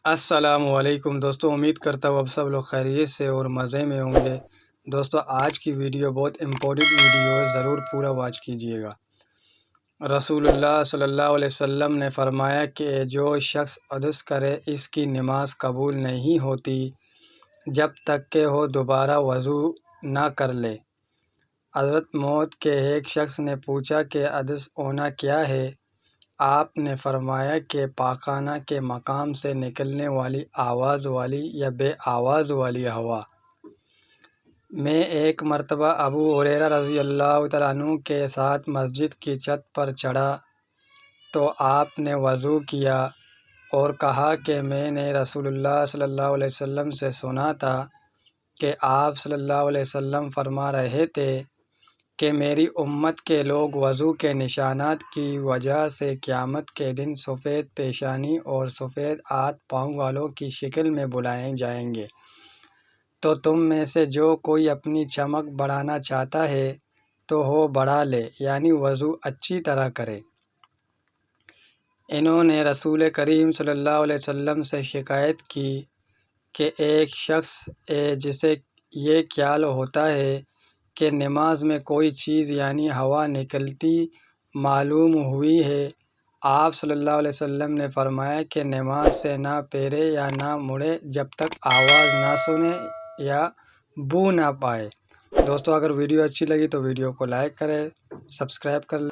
السلام علیکم دوستو، امید کرتا ہوں اب سب لوگ خیریت سے اور مزے میں ہوں گے۔ دوستو آج کی ویڈیو بہت امپورٹنٹ ویڈیو ہے، ضرور پورا واچ کیجیے گا۔ رسول اللہ صلی اللہ علیہ وسلم نے فرمایا کہ جو شخص عدس کرے اس کی نماز قبول نہیں ہوتی جب تک کہ وہ دوبارہ وضو نہ کر لے۔ حضرت موت کے ایک شخص نے پوچھا کہ عدس ہونا کیا ہے؟ آپ نے فرمایا کہ پاخانہ کے مقام سے نکلنے والی آواز والی یا بے آواز والی ہوا۔ میں ایک مرتبہ ابو ہریرہ رضی اللہ تعالیٰ عنہ کے ساتھ مسجد کی چھت پر چڑھا تو آپ نے وضو کیا اور کہا کہ میں نے رسول اللہ صلی اللہ علیہ وسلم سے سنا تھا کہ آپ صلی اللہ علیہ وسلم فرما رہے تھے کہ میری امت کے لوگ وضو کے نشانات کی وجہ سے قیامت کے دن سفید پیشانی اور سفید ہاتھ پاؤں والوں کی شکل میں بلائے جائیں گے، تو تم میں سے جو کوئی اپنی چمک بڑھانا چاہتا ہے تو وہ بڑھا لے، یعنی وضو اچھی طرح کرے۔ انہوں نے رسول کریم صلی اللہ علیہ وسلم سے شکایت کی کہ ایک شخص جسے یہ خیال ہوتا ہے کہ نماز میں کوئی چیز یعنی ہوا نکلتی معلوم ہوئی ہے۔ آپ صلی اللہ علیہ وسلم نے فرمایا کہ نماز سے نہ پھرے یا نہ مڑے جب تک آواز نہ سنے یا بو نہ پائے۔ دوستو اگر ویڈیو اچھی لگی تو ویڈیو کو لائک کریں، سبسکرائب کر لیں۔